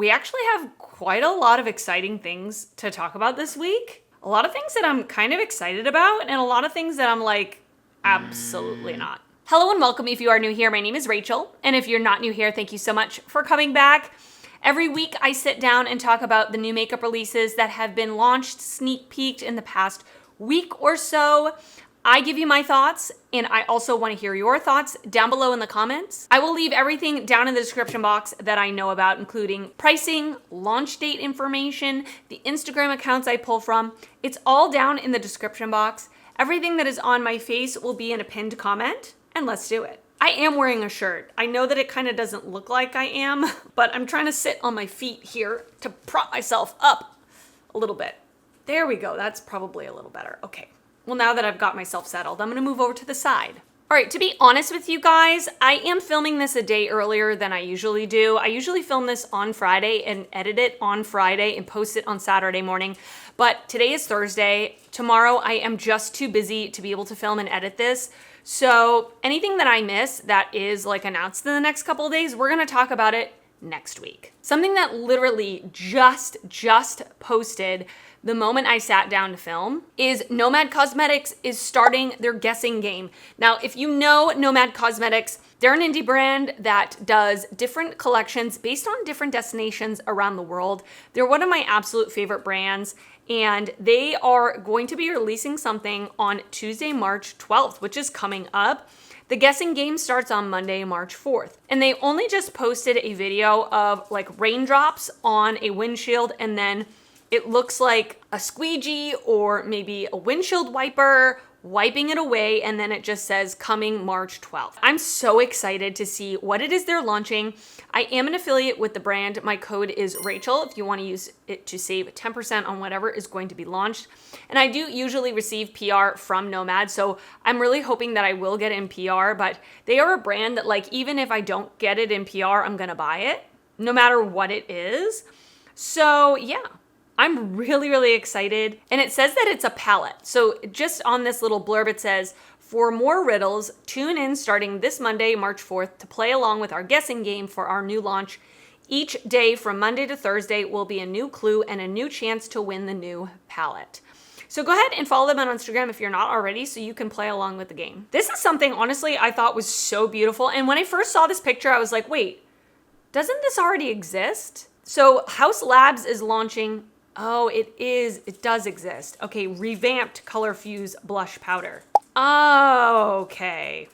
we actually have quite a lot of exciting things to talk about this week. A lot of things that I'm kind of excited about, and a lot of things that I'm like, absolutely not. Hello and welcome if you are new here. My name is Rachel, and if you're not new here, thank you so much for coming back. Every week I sit down and talk about the new makeup releases that have been launched, sneak peeked in the past week or so. I give you my thoughts, and I also want to hear your thoughts down below in the comments. I will leave everything down in the description box that I know about, including pricing, launch date information, the Instagram accounts I pull from. It's all down in the description box. Everything that is on my face will be in a pinned comment, and let's do it. I am wearing a shirt. I know that it kind of doesn't look like I am, but I'm trying to sit on my feet here to prop myself up a little bit. There we go. That's probably a little better. Okay. Well, now that I've got myself settled, I'm going to move over to the side. All right, to be honest with you guys, I am filming this a day earlier than I usually do. I usually film this on Friday and edit it on Friday and post it on Saturday morning. But today is Thursday. Tomorrow I am just too busy to be able to film and edit this. So anything that I miss that is like announced in the next couple of days, we're going to talk about it next week. Something that literally just posted the moment I sat down to film is Nomad Cosmetics is starting their guessing game. Now, if you know Nomad Cosmetics, they're an indie brand that does different collections based on different destinations around the world. They're one of my absolute favorite brands, and they are going to be releasing something on Tuesday, March 12th, which is coming up. The guessing game starts on Monday, March 4th. And they only just posted a video of like raindrops on a windshield, and then it looks like a squeegee or maybe a windshield wiper wiping it away, and then it just says coming March 12th. I'm so excited to see what it is they're launching. I am an affiliate with the brand. My code is Rachel if you want to use it to save 10% on whatever is going to be launched. And I do usually receive PR from Nomad, so I'm really hoping that I will get in PR, but they are a brand that like, even if I don't get it in PR, I'm gonna buy it no matter what it is. So yeah. I'm really excited. And it says that it's a palette. So just on this little blurb, it says, for more riddles, tune in starting this Monday, March 4th to play along with our guessing game for our new launch. Each day from Monday to Thursday will be a new clue and a new chance to win the new palette. So go ahead and follow them on Instagram if you're not already so you can play along with the game. This is something, honestly, I thought was so beautiful. And when I first saw this picture, I was like, wait, doesn't this already exist? So Haus Labs is launching. Oh, it does exist. Okay, Revamped Color Fuse Blush Powder. Oh, okay.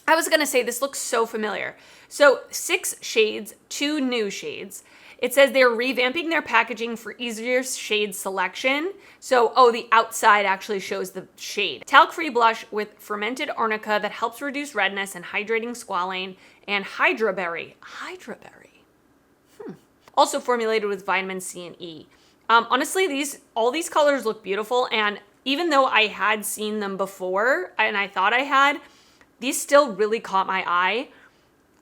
I was gonna say this looks so familiar. So 6 shades, 2 new shades. It says they're revamping their packaging for easier shade selection. So, the outside actually shows the shade. Talc-free blush with fermented arnica that helps reduce redness and hydrating squalane, and Hydraberry. Also formulated with vitamin C and E. Honestly, all these colors look beautiful, and even though I had seen them before and I thought I had, these still really caught my eye.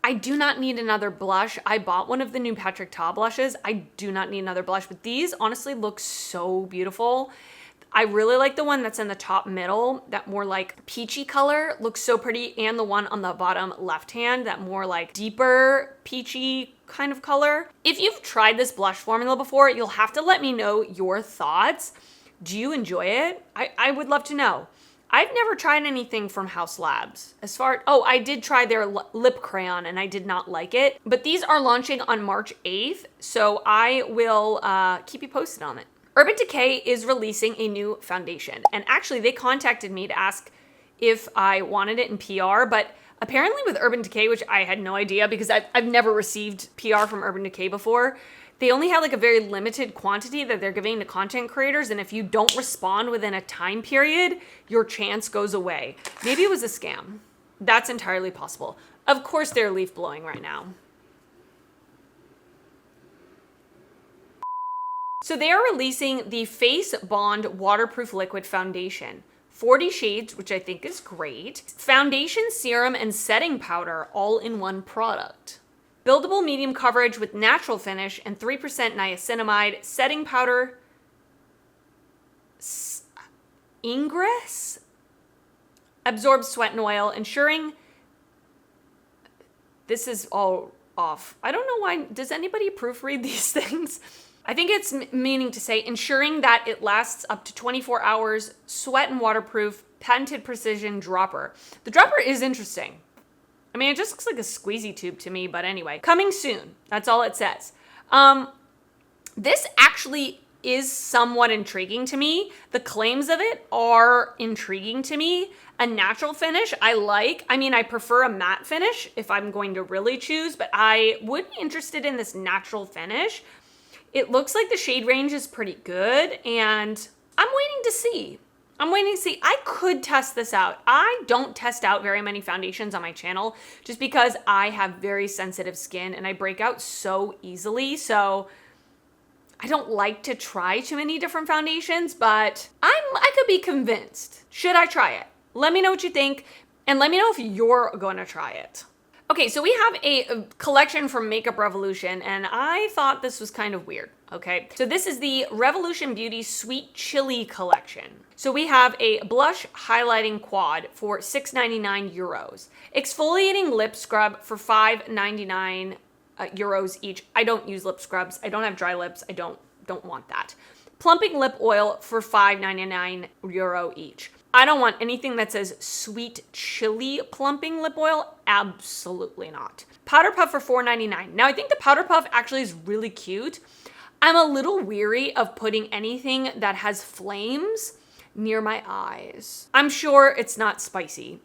I do not need another blush. I bought one of the new Patrick Ta blushes. I do not need another blush, but these honestly look so beautiful. I really like the one that's in the top middle, that more like peachy color looks so pretty, and the one on the bottom left hand, that more like deeper peachy kind of color. If you've tried this blush formula before, you'll have to let me know your thoughts. Do you enjoy it? I would love to know. I've never tried anything from Haus Labs. I did try their lip crayon and I did not like it, but these are launching on March 8th, so I will keep you posted on it. Urban Decay is releasing a new foundation, and actually they contacted me to ask if I wanted it in PR, but apparently with Urban Decay, which I had no idea because I've never received PR from Urban Decay before, they only have like a very limited quantity that they're giving to content creators, and if you don't respond within a time period, your chance goes away. Maybe it was a scam. That's entirely possible. Of course they're leaf blowing right now. So they are releasing the Face Bond Waterproof Liquid Foundation. 40 shades, which I think is great. Foundation, serum, and setting powder all in one product. Buildable medium coverage with natural finish and 3% niacinamide. Setting powder. Ingress? Absorbs sweat and oil, ensuring this is all off. I don't know why. Does anybody proofread these things? I think it's meaning to say ensuring that it lasts up to 24 hours, sweat and waterproof, patented precision dropper. The dropper is interesting. I mean, it just looks like a squeezy tube to me, but anyway. Coming soon. That's all it says. This actually is somewhat intriguing to me. The claims of it are intriguing to me. A natural finish I like. I mean, I prefer a matte finish if I'm going to really choose, but I would be interested in this natural finish. It looks like the shade range is pretty good, and I'm waiting to see. I could test this out. I don't test out very many foundations on my channel just because I have very sensitive skin and I break out so easily. So I don't like to try too many different foundations, but I could be convinced. Should I try it? Let me know what you think, and let me know if you're going to try it. Okay, so we have a collection from Makeup Revolution, and I thought this was kind of weird, okay? So this is the Revolution Beauty Sweet Chili collection. So we have a blush highlighting quad for €6.99. Exfoliating lip scrub for €5.99 euros each. I don't use lip scrubs. I don't have dry lips. I don't want that. Plumping lip oil for €5.99 each. I don't want anything that says sweet chili plumping lip oil. Absolutely not. Powder puff for $4.99. Now I think the powder puff actually is really cute. I'm a little weary of putting anything that has flames near my eyes. I'm sure it's not spicy.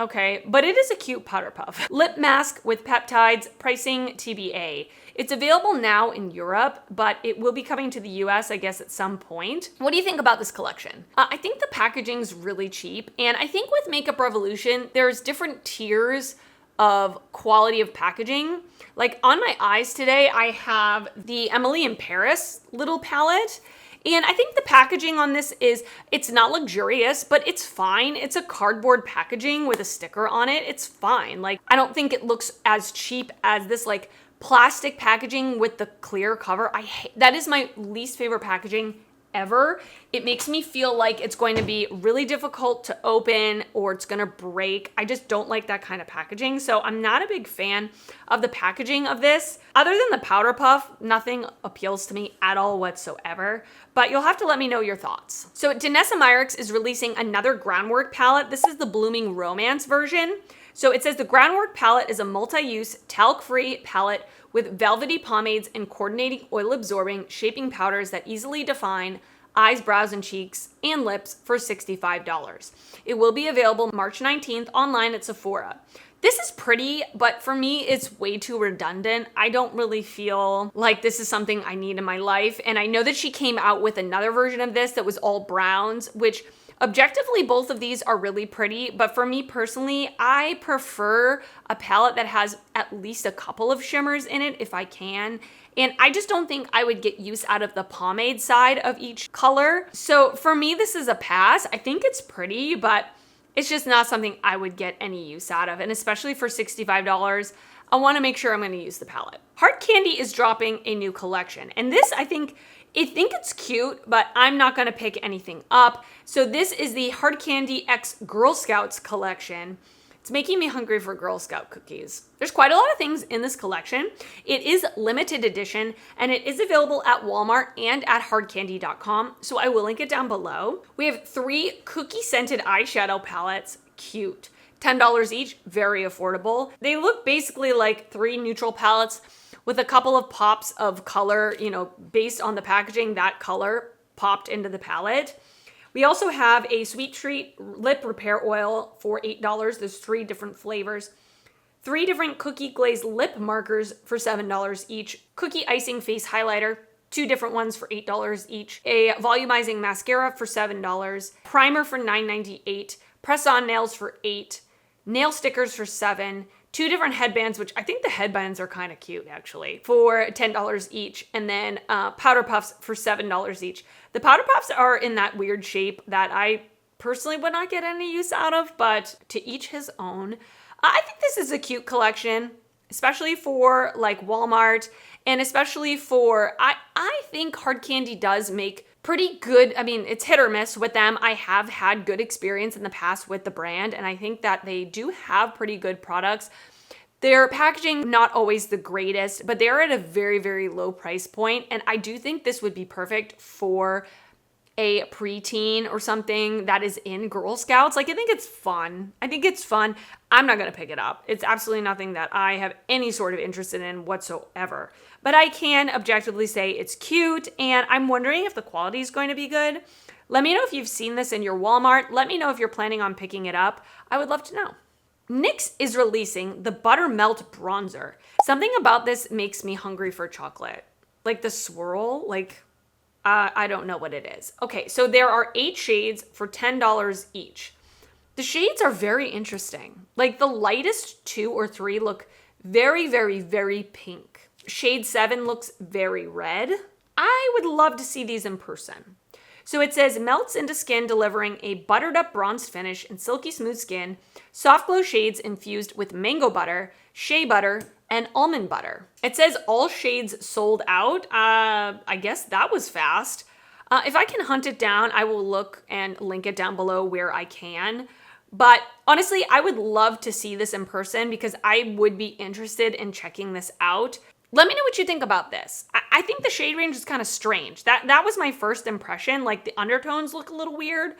Okay, but it is a cute powder puff. Lip mask with peptides, pricing TBA. It's available now in Europe, but it will be coming to the US, I guess, at some point. What do you think about this collection? I think the packaging's really cheap, and I think with Makeup Revolution, there's different tiers of quality of packaging. Like on my eyes today, I have the Emily in Paris little palette. And I think the packaging on this it's not luxurious, but it's fine. It's a cardboard packaging with a sticker on it. It's fine. Like, I don't think it looks as cheap as this like plastic packaging with the clear cover. That is my least favorite packaging ever. It makes me feel like it's going to be really difficult to open or it's going to break. I just don't like that kind of packaging. So I'm not a big fan of the packaging of this. Other than the powder puff, nothing appeals to me at all whatsoever. But you'll have to let me know your thoughts. So Danessa Myricks is releasing another Groundwork palette. This is the Blooming Romance version. So it says the Groundwork palette is a multi-use, talc-free palette with velvety pomades and coordinating oil-absorbing shaping powders that easily define eyes, brows, and cheeks, and lips for $65. It will be available March 19th online at Sephora. This is pretty, but for me, it's way too redundant. I don't really feel like this is something I need in my life. And I know that she came out with another version of this that was all browns, which objectively, both of these are really pretty, but for me personally, I prefer a palette that has at least a couple of shimmers in it if I can. And I just don't think I would get use out of the pomade side of each color. So for me, this is a pass. I think it's pretty, but it's just not something I would get any use out of. And especially for $65, I want to make sure I'm going to use the palette. Hard Candy is dropping a new collection. And this, I think it's cute, but I'm not going to pick anything up. So this is the Hard Candy X Girl Scouts collection. It's making me hungry for Girl Scout cookies. There's quite a lot of things in this collection. It is limited edition, and it is available at Walmart and at hardcandy.com, so I will link it down below. We have 3 cookie-scented eyeshadow palettes. Cute. $10 each, very affordable. They look basically like 3 neutral palettes with a couple of pops of color, based on the packaging, that color popped into the palette. We also have a Sweet Treat Lip Repair Oil for $8. There's 3 different flavors. 3 different cookie glazed lip markers for $7 each. Cookie icing face highlighter, 2 different ones for $8 each. A volumizing mascara for $7. Primer for $9.98. Press-on nails for $8. Nail stickers for $7. 2 different headbands, which I think the headbands are kind of cute actually, for $10 each. And then powder puffs for $7 each. The powder puffs are in that weird shape that I personally would not get any use out of, but to each his own. I think this is a cute collection, especially for like Walmart, and especially for, I think Hard Candy does make pretty good, it's hit or miss with them. I have had good experience in the past with the brand, and I think that they do have pretty good products. Their packaging, not always the greatest, but they're at a very, very low price point. And I do think this would be perfect for a preteen or something that is in Girl Scouts. Like, I think it's fun. I'm not going to pick it up. It's absolutely nothing that I have any sort of interest in whatsoever. But I can objectively say it's cute, and I'm wondering if the quality is going to be good. Let me know if you've seen this in your Walmart. Let me know if you're planning on picking it up. I would love to know. NYX is releasing the Buttermelt Bronzer. Something about this makes me hungry for chocolate. Like the swirl, I don't know what it is. Okay, so there are 8 shades for $10 each. The shades are very interesting. Like the lightest 2 or 3 look very, very, very pink. Shade 7 looks very red. I would love to see these in person. So it says melts into skin, delivering a buttered up bronzed finish and silky smooth skin, soft glow shades infused with mango butter, shea butter, and almond butter. It says all shades sold out. I guess that was fast. If I can hunt it down, I will look and link it down below where I can. But honestly, I would love to see this in person because I would be interested in checking this out. Let me know what you think about this. I think the shade range is kind of strange. That was my first impression. Like the undertones look a little weird,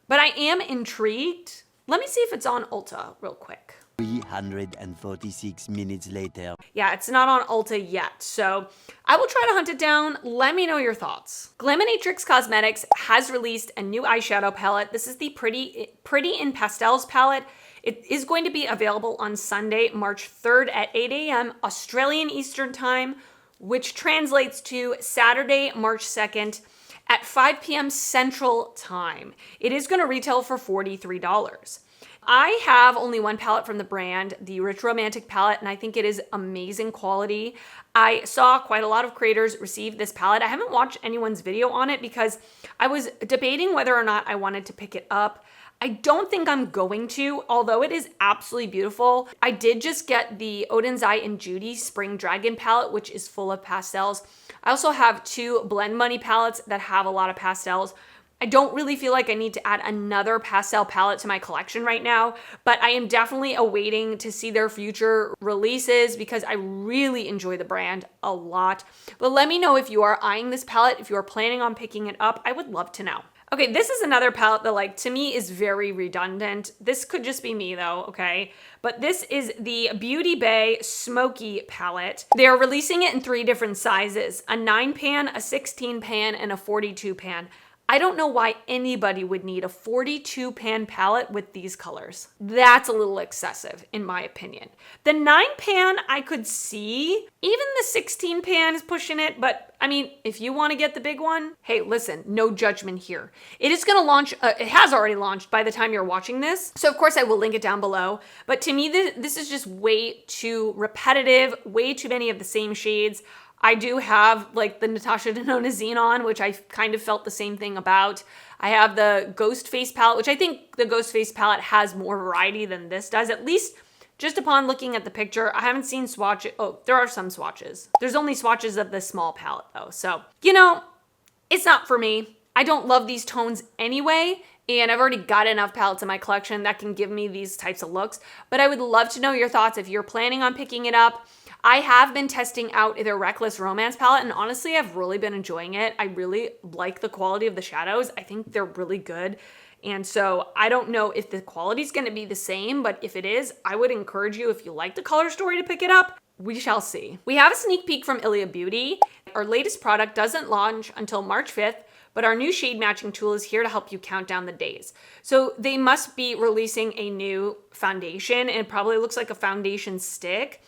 but I am intrigued. Let me see if it's on Ulta real quick. 346 minutes later. Yeah, it's not on Ulta yet, so I will try to hunt it down. Let me know your thoughts. Glaminatrix Cosmetics has released a new eyeshadow palette. This is the Pretty in Pastels palette. It is going to be available on Sunday, March 3rd at 8 a.m. Australian Eastern Time, which translates to Saturday, March 2nd at 5 p.m. Central Time. It is going to retail for $43. I have only one palette from the brand, the Rich Romantic palette, and I think it is amazing quality. I saw quite a lot of creators receive this palette. I haven't watched anyone's video on it because I was debating whether or not I wanted to pick it up. I don't think I'm going to, although it is absolutely beautiful. I did just get the Odin's Eye and Judy Spring Dragon palette, which is full of pastels. I also have 2 Blend Money palettes that have a lot of pastels. I don't really feel like I need to add another pastel palette to my collection right now, but I am definitely awaiting to see their future releases because I really enjoy the brand a lot. But let me know if you are eyeing this palette, if you are planning on picking it up. I would love to know. Okay, this is another palette that to me is very redundant. This could just be me though, okay? But this is the Beauty Bay Smoky palette. They're releasing it in 3 different sizes, a 9 pan, a 16 pan, and a 42 pan. I don't know why anybody would need a 42 pan palette with these colors. That's a little excessive in my opinion. The 9 pan I could see, even the 16 pan is pushing it, but I mean, if you want to get the big one, hey, listen, no judgment here. It is going to launch, it has already launched by the time you're watching this. So of course I will link it down below, but to me, this is just way too repetitive, way too many of the same shades. I do have the Natasha Denona Xenon, which I kind of felt the same thing about. I have the Ghost Face palette, which I think the Ghost Face palette has more variety than this does, at least just upon looking at the picture. I haven't seen swatches. Oh, there are some swatches. There's only swatches of this small palette though. So, it's not for me. I don't love these tones anyway, and I've already got enough palettes in my collection that can give me these types of looks, but I would love to know your thoughts if you're planning on picking it up. I have been testing out their Reckless Romance palette, and honestly, I've really been enjoying it. I really like the quality of the shadows. I think they're really good. And so I don't know if the quality is going to be the same, but if it is, I would encourage you, if you like the color story, to pick it up. We shall see. We have a sneak peek from Ilia Beauty. Our latest product doesn't launch until March 5th, but our new shade matching tool is here to help you count down the days. So they must be releasing a new foundation, and it probably looks like a foundation stick.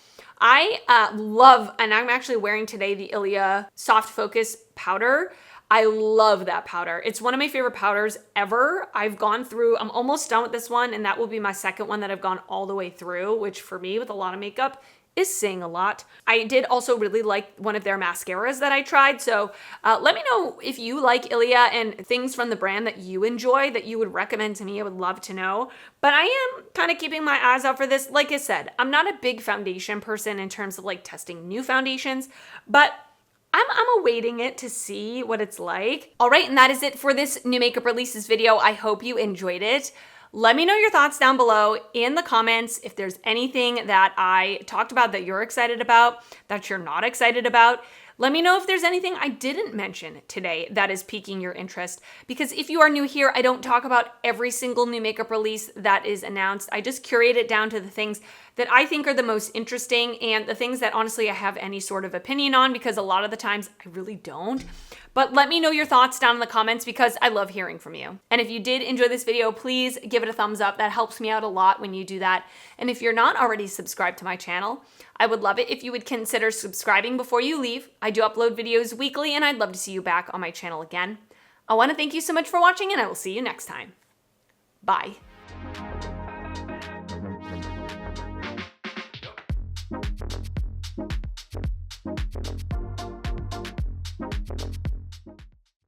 I love, and I'm actually wearing today the Ilia Soft Focus powder. I love that powder. It's one of my favorite powders ever. I'm almost done with this one, and that will be my second one that I've gone all the way through, which for me with a lot of makeup is saying a lot. I did also really like one of their mascaras that I tried. So let me know if you like Ilia and things from the brand that you enjoy that you would recommend to me. I would love to know. But I am kind of keeping my eyes out for this. Like I said, I'm not a big foundation person in terms of testing new foundations, but I'm awaiting it to see what it's like. All right, and that is it for this new makeup releases video. I hope you enjoyed it. Let me know your thoughts down below in the comments if there's anything that I talked about that you're excited about, that you're not excited about. Let me know if there's anything I didn't mention today that is piquing your interest. Because if you are new here, I don't talk about every single new makeup release that is announced. I just curate it down to the things that I think are the most interesting and the things that honestly I have any sort of opinion on, because a lot of the times I really don't. But let me know your thoughts down in the comments because I love hearing from you. And if you did enjoy this video, please give it a thumbs up. That helps me out a lot when you do that. And if you're not already subscribed to my channel, I would love it if you would consider subscribing before you leave. I do upload videos weekly and I'd love to see you back on my channel again. I want to thank you so much for watching and I will see you next time. Bye.